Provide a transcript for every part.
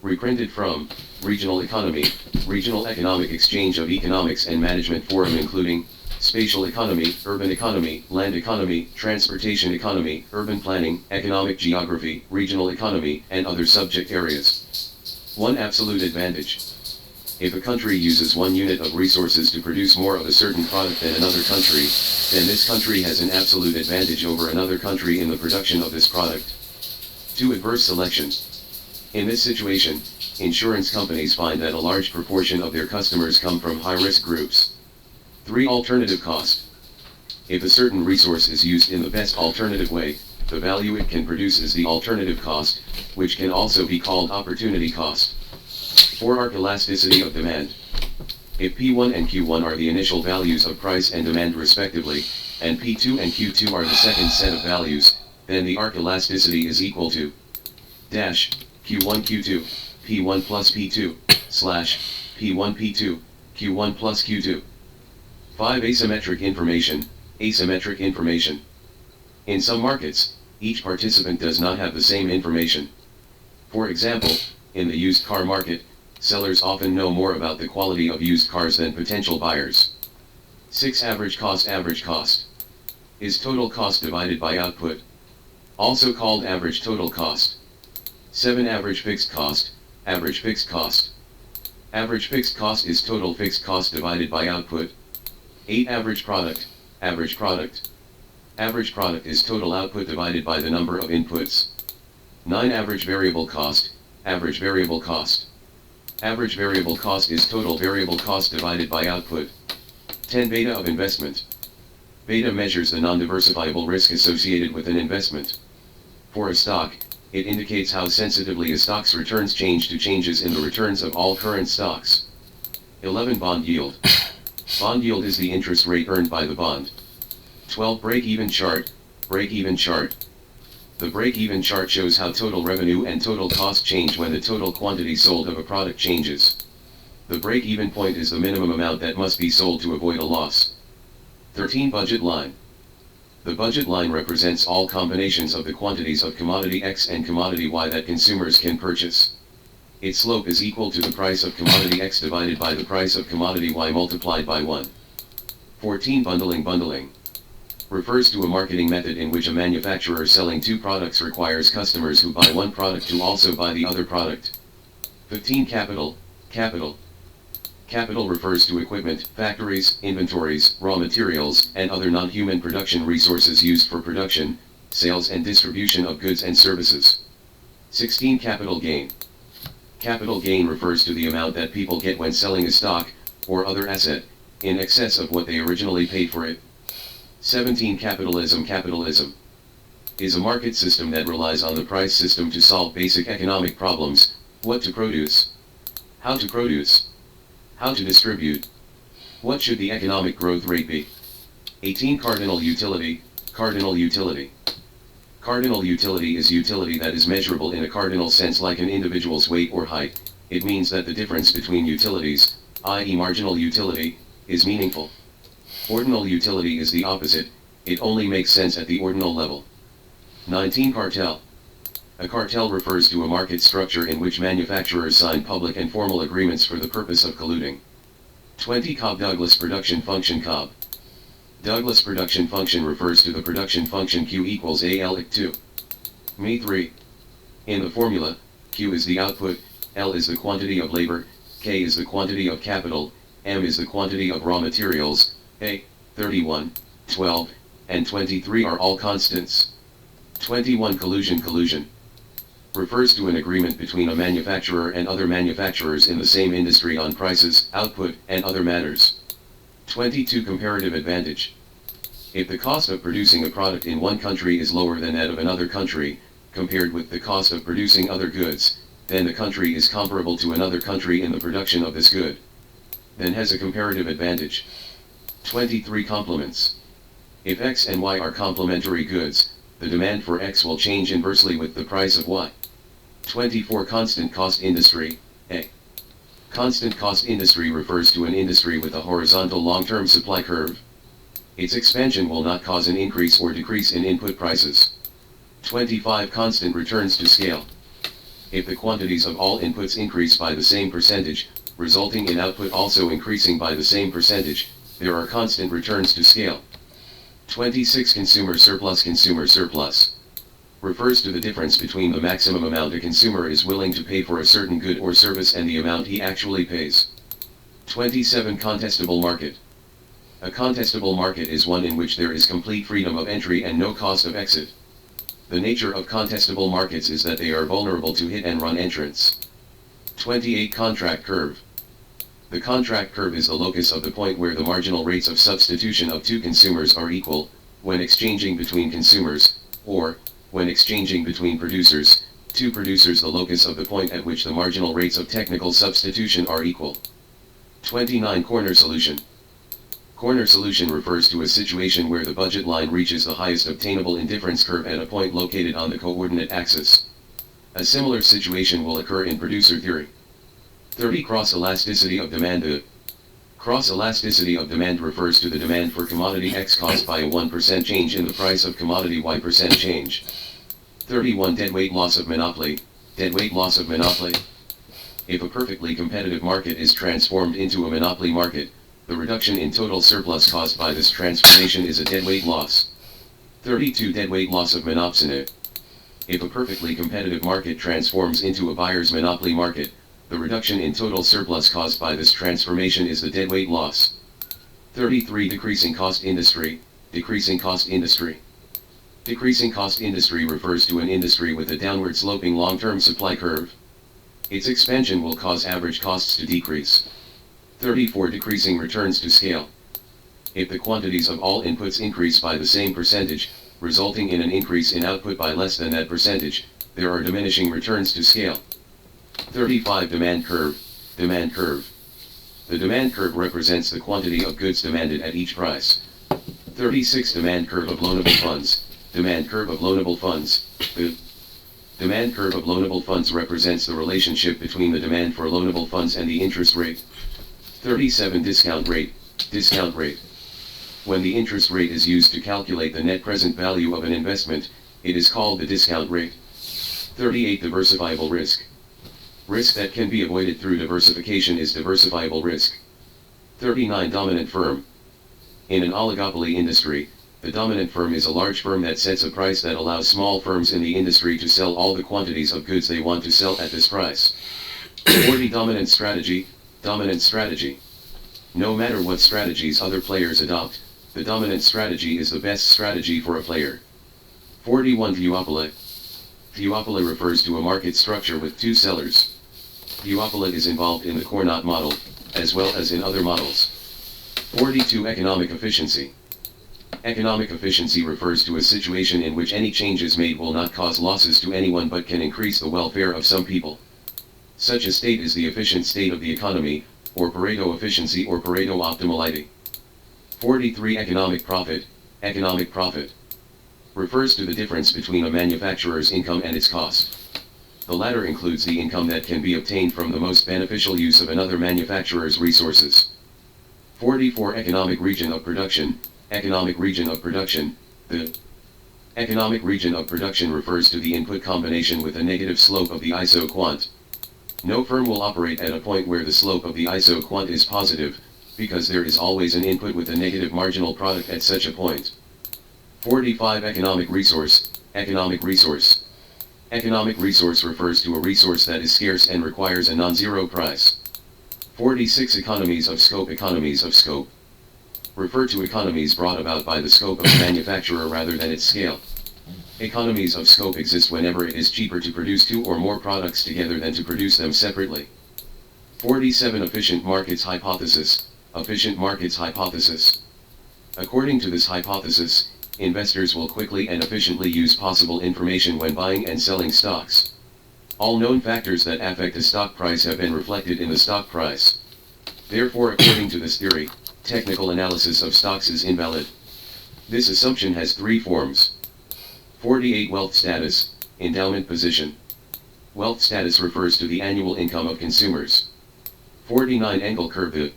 Reprinted from Regional Economy, Regional Economic Exchange of Economics and Management Forum, including spatial economy, urban economy, land economy, transportation economy, urban planning, economic geography, regional economy, and other subject areas. 1 Absolute advantage. If a country uses 1 unit of resources to produce more of a certain product than another country, then this country has an absolute advantage over another country in the production of this product. 2 Adverse selection. In this situation, insurance companies find that a large proportion of their customers come from high-risk groups. 3 Alternative cost. If a certain resource is used in the best alternative way, the value it can produce is the alternative cost, which can also be called opportunity cost. 4 Arc elasticity of demand. If P1 and Q1 are the initial values of price and demand respectively, and P2 and Q2 are the second set of values, then the arc elasticity is equal to dash Q1 Q2, P1 plus P2, slash P1 P2, Q1 plus Q2. 5 Asymmetric information. Asymmetric information. In some markets, each participant does not have the same information. For example, in the used car market, sellers often know more about the quality of used cars than potential buyers. 6 Average cost. Average cost is total cost divided by output, also called average total cost. 7 Average fixed cost. Average fixed cost. Average fixed cost is total fixed cost divided by output. 8 Average product. Average product. Average product is total output divided by the number of inputs. 9 Average variable cost. Average variable cost. Average variable cost is total variable cost divided by output. 10 Beta of investment. Beta measures the non-diversifiable risk associated with an investment. For a stock, it indicates how sensitively a stock's returns change to changes in the returns of all current stocks. 11 Bond yield. Bond yield is the interest rate earned by the bond. 12 Break-even chart. Break-even chart. The break-even chart shows how total revenue and total cost change when the total quantity sold of a product changes. The break-even point is the minimum amount that must be sold to avoid a loss. 13 Budget line. The budget line represents all combinations of the quantities of commodity X and commodity Y that consumers can purchase. Its slope is equal to the price of commodity X divided by the price of commodity Y multiplied by 1. 14 Bundling. Bundling refers to a marketing method in which a manufacturer selling 2 products requires customers who buy one product to also buy the other product. 15 Capital. Capital. Capital refers to equipment, factories, inventories, raw materials, and other non-human production resources used for production, sales and distribution of goods and services. 16 Capital gain. Capital gain refers to the amount that people get when selling a stock, or other asset, in excess of what they originally paid for it. 17 Capitalism. Capitalism is a market system that relies on the price system to solve basic economic problems: what to produce, how to produce, how to distribute, what should the economic growth rate be. 18 Cardinal utility. Cardinal utility. Cardinal utility is utility that is measurable in a cardinal sense, like an individual's weight or height. It means that the difference between utilities, i.e. marginal utility, is meaningful. Ordinal utility is the opposite, it only makes sense at the ordinal level. 19 Cartel. A cartel refers to a market structure in which manufacturers sign public and formal agreements for the purpose of colluding. 20 Cobb-Douglas production function. Cobb Douglas production function refers to the production function Q equals AL = 2. Me 3. In the formula, Q is the output, L is the quantity of labor, K is the quantity of capital, M is the quantity of raw materials. A, 31, 12, and 23 are all constants. 21 Collusion. Collusion refers to an agreement between a manufacturer and other manufacturers in the same industry on prices, output, and other matters. 22 Comparative advantage. If the cost of producing a product in one country is lower than that of another country, compared with the cost of producing other goods, then the country is comparable to another country in the production of this good, then has a comparative advantage. 23 Complements. If X and Y are complementary goods, the demand for X will change inversely with the price of Y. 24 Constant cost industry. A constant cost industry refers to an industry with a horizontal long-term supply curve. Its expansion will not cause an increase or decrease in input prices. 25 Constant returns to scale. If the quantities of all inputs increase by the same percentage, resulting in output also increasing by the same percentage, there are constant returns to scale. 26. Consumer surplus refers to the difference between the maximum amount a consumer is willing to pay for a certain good or service and the amount he actually pays. 27. Contestable market. A contestable market is one in which there is complete freedom of entry and no cost of exit. The nature of contestable markets is that they are vulnerable to hit-and-run entrants. 28. Contract curve. The contract curve is the locus of the point where the marginal rates of substitution of two consumers are equal, when exchanging between consumers, or, when exchanging between producers, two producers, the locus of the point at which the marginal rates of technical substitution are equal. 29. Corner solution. Corner solution refers to a situation where the budget line reaches the highest obtainable indifference curve at a point located on the coordinate axis. A similar situation will occur in producer theory. 30. Cross-elasticity of demand. The cross-elasticity of demand refers to the demand for commodity X caused by a 1% change in the price of commodity Y percent change. 31. Deadweight loss of monopoly. Deadweight loss of monopoly. If a perfectly competitive market is transformed into a monopoly market, the reduction in total surplus caused by this transformation is a deadweight loss. 32. Deadweight loss of monopsony. If a perfectly competitive market transforms into a buyer's monopoly market, the reduction in total surplus caused by this transformation is the deadweight loss. 33. Decreasing cost industry. Decreasing cost industry. Decreasing cost industry refers to an industry with a downward sloping long-term supply curve. Its expansion will cause average costs to decrease. 34. Decreasing returns to scale. If the quantities of all inputs increase by the same percentage, resulting in an increase in output by less than that percentage, there are diminishing returns to scale. 35. Demand curve. Demand curve. The demand curve represents the quantity of goods demanded at each price. 36. Demand curve of loanable funds. Demand curve of loanable funds. The demand curve of loanable funds represents the relationship between the demand for loanable funds and the interest rate. 37. Discount rate. Discount rate. When the interest rate is used to calculate the net present value of an investment, it is called the discount rate. 38. Diversifiable risk. Risk that can be avoided through diversification is diversifiable risk. 39. Dominant firm. In an oligopoly industry, the dominant firm is a large firm that sets a price that allows small firms in the industry to sell all the quantities of goods they want to sell at this price. 40. Dominant strategy. Dominant strategy. No matter what strategies other players adopt, the dominant strategy is the best strategy for a player. 41. Duopoly. Duopoly refers to a market structure with two sellers. Duopoly is involved in the Cournot model, as well as in other models. 42. Economic efficiency. Economic efficiency refers to a situation in which any changes made will not cause losses to anyone but can increase the welfare of some people. Such a state is the efficient state of the economy, or Pareto efficiency or Pareto optimality. 43. Economic profit. Economic profit refers to the difference between a manufacturer's income and its cost. The latter includes the income that can be obtained from the most beneficial use of another manufacturer's resources. 44. Economic region of production. Economic region of production. The economic region of production refers to the input combination with a negative slope of the isoquant. No firm will operate at a point where the slope of the isoquant is positive, because there is always an input with a negative marginal product at such a point. 45. Economic resource. Economic resource. Economic resource refers to a resource that is scarce and requires a non-zero price. 46. Economies of scope. Economies of scope refer to economies brought about by the scope of a manufacturer rather than its scale. Economies of scope exist whenever it is cheaper to produce two or more products together than to produce them separately. 47. Efficient markets hypothesis. Efficient markets hypothesis. According to this hypothesis, investors will quickly and efficiently use possible information when buying and selling stocks. All known factors that affect a stock price have been reflected in the stock price. Therefore, according to this theory, technical analysis of stocks is invalid. This assumption has three forms. 48. Wealth status. Endowment position. Wealth status refers to the annual income of consumers. 49. Engel curve. The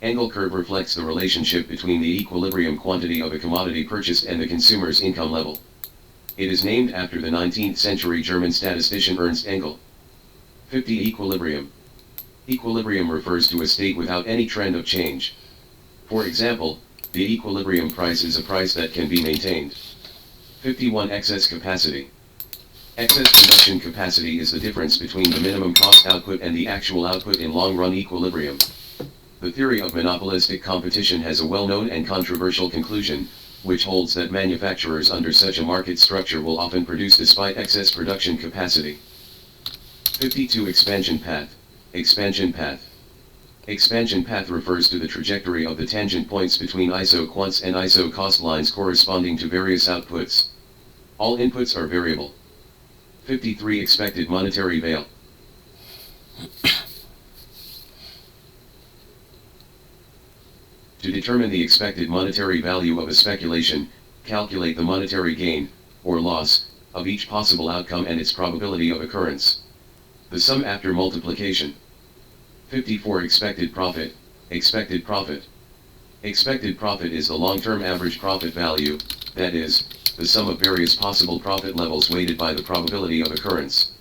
Engel curve reflects the relationship between the equilibrium quantity of a commodity purchased and the consumer's income level. It is named after the 19th century German statistician Ernst Engel. 50. Equilibrium. Equilibrium refers to a state without any trend of change. For example, the equilibrium price is a price that can be maintained. 51. Excess capacity. Excess production capacity is the difference between the minimum cost output and the actual output in long-run equilibrium. The theory of monopolistic competition has a well-known and controversial conclusion, which holds that manufacturers under such a market structure will often produce despite excess production capacity. 52. Expansion path. Expansion path. Expansion path refers to the trajectory of the tangent points between iso-quants and iso-cost lines corresponding to various outputs. All inputs are variable. 53. Expected monetary value. To determine the expected monetary value of a speculation, calculate the monetary gain, or loss, of each possible outcome and its probability of occurrence. The sum after multiplication. 54. Expected profit. Expected profit. Expected profit is the long-term average profit value, that is, the sum of various possible profit levels weighted by the probability of occurrence.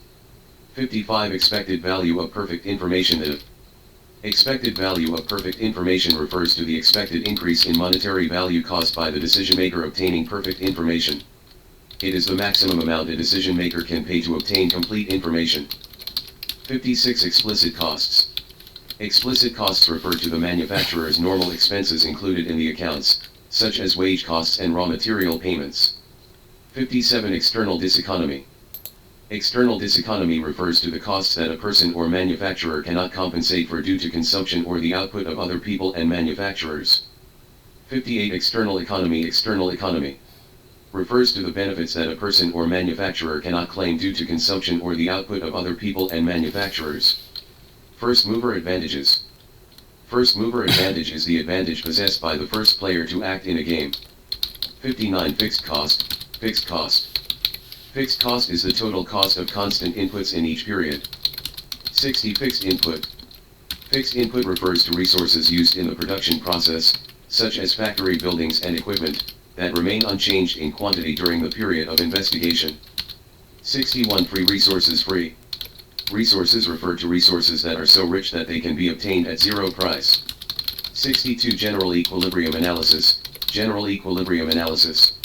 55. Expected value of perfect information. Expected value of perfect information refers to the expected increase in monetary value caused by the decision maker obtaining perfect information. It is the maximum amount a decision maker can pay to obtain complete information. 56. Explicit costs. Explicit costs refer to the manufacturer's normal expenses included in the accounts, such as wage costs and raw material payments. 57. External diseconomy. External diseconomy refers to the costs that a person or manufacturer cannot compensate for due to consumption or the output of other people and manufacturers. 58. External economy. External economy refers to the benefits that a person or manufacturer cannot claim due to consumption or the output of other people and manufacturers. First mover advantages. First mover advantage is the advantage possessed by the first player to act in a game. 59. Fixed cost. Fixed cost. Fixed cost is the total cost of constant inputs in each period. 60. Fixed input. Fixed input refers to resources used in the production process, such as factory buildings and equipment, that remain unchanged in quantity during the period of investigation. 61. Free resources. Free resources refer to resources that are so rich that they can be obtained at zero price. 62. General equilibrium analysis. General equilibrium analysis.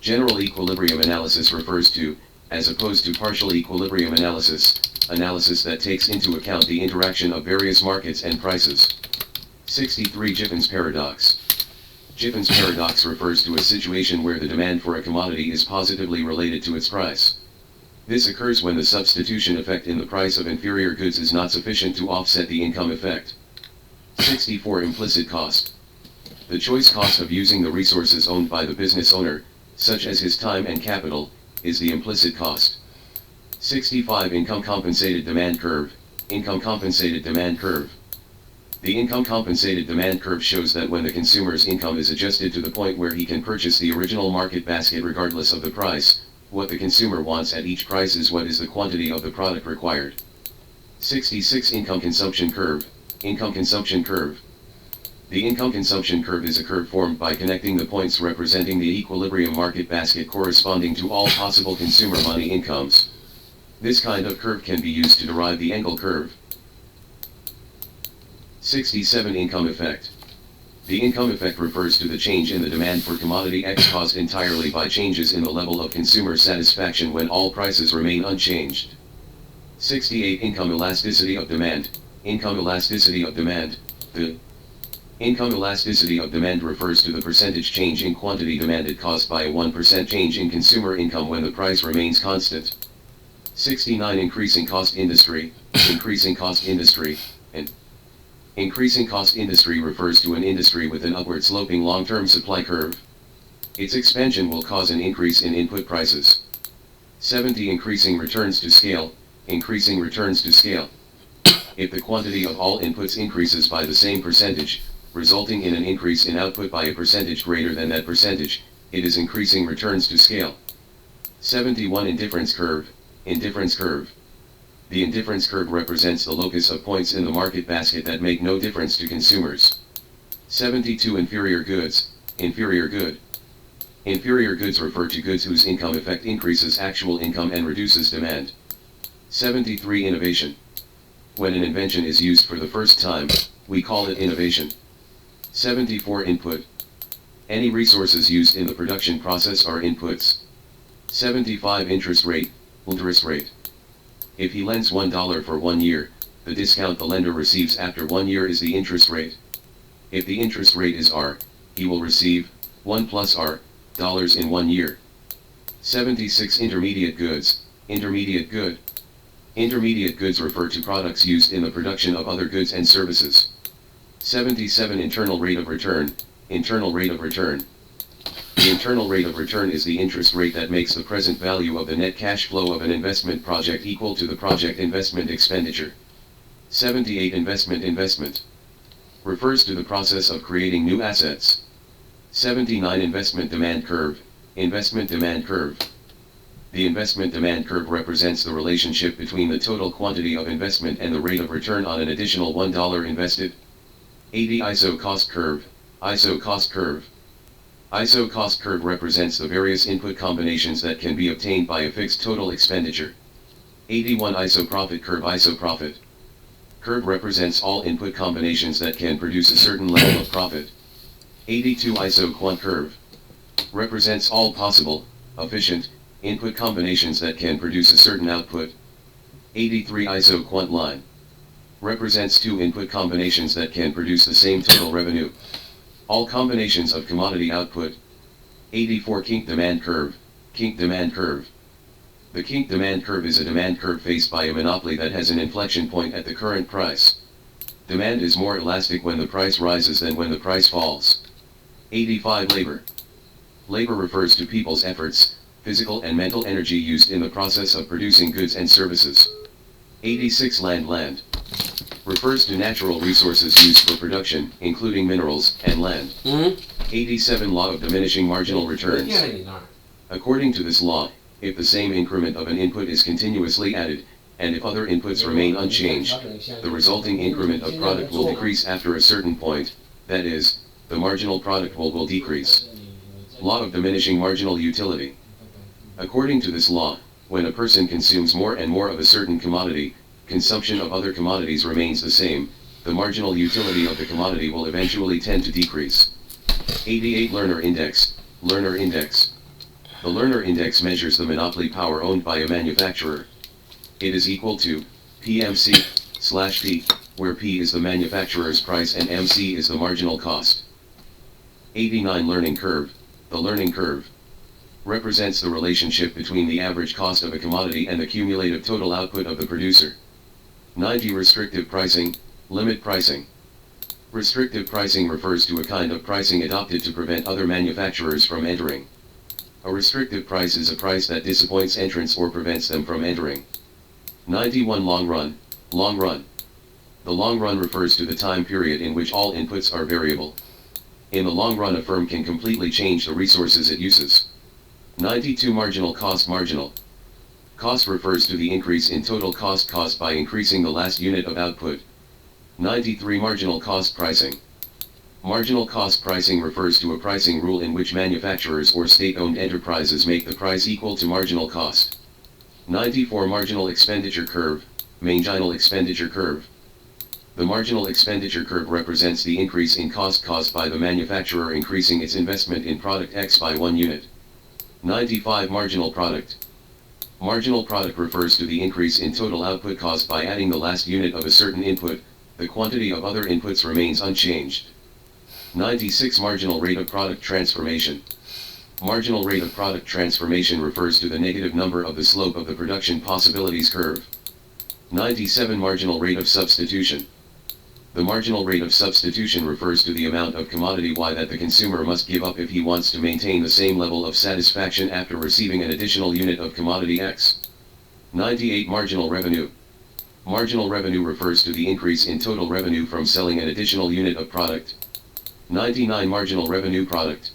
General equilibrium analysis refers to, as opposed to partial equilibrium analysis, analysis that takes into account the interaction of various markets and prices. 63. Giffin's paradox. Giffin's paradox refers to a situation where the demand for a commodity is positively related to its price. This occurs when the substitution effect in the price of inferior goods is not sufficient to offset the income effect. 64. Implicit cost. The choice cost of using the resources owned by the business owner, such as his time and capital, is the implicit cost. 65. Income compensated demand curve. Income compensated demand curve. The income compensated demand curve shows that when the consumer's income is adjusted to the point where he can purchase the original market basket regardless of the price, what the consumer wants at each price is what is the quantity of the product required. 66. Income consumption curve. Income consumption curve. The income consumption curve is a curve formed by connecting the points representing the equilibrium market basket corresponding to all possible consumer money incomes. This kind of curve can be used to derive the Engel curve. 67. Income effect. The income effect refers to the change in the demand for commodity X caused entirely by changes in the level of consumer satisfaction when all prices remain unchanged. 68. Income elasticity of demand. Income elasticity of demand. The income elasticity of demand refers to the percentage change in quantity demanded caused by a 1% change in consumer income when the price remains constant. 69. Increasing cost industry. Increasing cost industry. And increasing cost industry refers to an industry with an upward sloping long-term supply curve. Its expansion will cause an increase in input prices. 70. Increasing returns to scale. Increasing returns to scale. If the quantity of all inputs increases by the same percentage, resulting in an increase in output by a percentage greater than that percentage, it is increasing returns to scale. 71. Indifference curve. Indifference curve. The indifference curve represents the locus of points in the market basket that make no difference to consumers. 72. Inferior goods. Inferior good. Inferior goods refer to goods whose income effect increases actual income and reduces demand. 73. Innovation. When an invention is used for the first time, we call it innovation. 74 Input. Any resources used in the production process are inputs. 75 Interest rate, interest rate. If he lends $1 for 1 year, the discount the lender receives after 1 year is the interest rate. If the interest rate is R, he will receive 1 plus R dollars in 1 year. 76 Intermediate goods, intermediate good. Intermediate goods refer to products used in the production of other goods and services. 77 Internal rate of return, internal rate of return. The internal rate of return is the interest rate that makes the present value of the net cash flow of an investment project equal to the project investment expenditure. 78 Investment refers to the process of creating new assets. 79 Investment demand curve, investment demand curve. The investment demand curve represents the relationship between the total quantity of investment and the rate of return on an additional $1 invested. 80 ISO cost curve, ISO cost curve. ISO cost curve represents the various input combinations that can be obtained by a fixed total expenditure. 81 ISO profit curve, ISO profit curve represents all input combinations that can produce a certain level of profit. 82 ISO quant curve represents all possible, efficient, input combinations that can produce a certain output. 83 ISO quant line represents two input combinations that can produce the same total revenue. All combinations of commodity output. 84 Kink demand curve, kink demand curve. The kink demand curve is a demand curve faced by a monopoly that has an inflection point at the current price. Demand is more elastic when the price rises than when the price falls. 85 Labor. Labor refers to people's efforts, physical and mental energy used in the process of producing goods and services. 86 Land refers to natural resources used for production, including minerals and land. 87 Law of diminishing marginal returns. According to this law, if the same increment of an input is continuously added, and if other inputs remain unchanged, the resulting increment of product will decrease after a certain point, that is, the marginal product will decrease. Law of diminishing marginal utility. According to this law, when a person consumes more and more of a certain commodity, consumption of other commodities remains the same, the marginal utility of the commodity will eventually tend to decrease. 88 Lerner Index, Lerner Index. The Lerner Index measures the monopoly power owned by a manufacturer. It is equal to PMC/P, where P is the manufacturer's price and MC is the marginal cost. 89 Learning curve. The learning curve represents the relationship between the average cost of a commodity and the cumulative total output of the producer. 90 Restrictive pricing, limit pricing. Restrictive pricing refers to a kind of pricing adopted to prevent other manufacturers from entering. A restrictive price is a price that disappoints entrants or prevents them from entering. 91 Long run, long run. The long run refers to the time period in which all inputs are variable. In the long run, a firm can completely change the resources it uses. 92 Marginal cost, marginal cost refers to the increase in total cost caused by increasing the last unit of output. 93 Marginal cost pricing. Marginal cost pricing refers to a pricing rule in which manufacturers or state-owned enterprises make the price equal to marginal cost. 94 Marginal expenditure curve, marginal expenditure curve. The marginal expenditure curve represents the increase in cost caused by the manufacturer increasing its investment in product X by 1 unit. 95 Marginal product. Marginal product refers to the increase in total output caused by adding the last unit of a certain input, the quantity of other inputs remains unchanged. 96 Marginal rate of product transformation. Marginal rate of product transformation refers to the negative number of the slope of the production possibilities curve. 97 Marginal rate of substitution. The marginal rate of substitution refers to the amount of commodity Y that the consumer must give up if he wants to maintain the same level of satisfaction after receiving an additional unit of commodity X. 98 Marginal revenue. Marginal revenue refers to the increase in total revenue from selling an additional unit of product. 99 Marginal revenue product.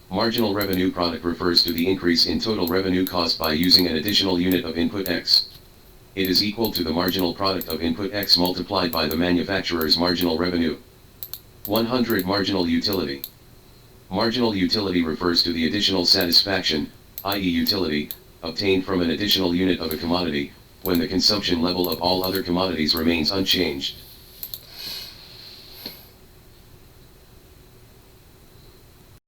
Marginal revenue product refers to the increase in total revenue caused by using an additional unit of input X. It is equal to the marginal product of input X multiplied by the manufacturer's marginal revenue. 100 Marginal utility. Marginal utility refers to the additional satisfaction, i.e. utility, obtained from an additional unit of a commodity, when the consumption level of all other commodities remains unchanged.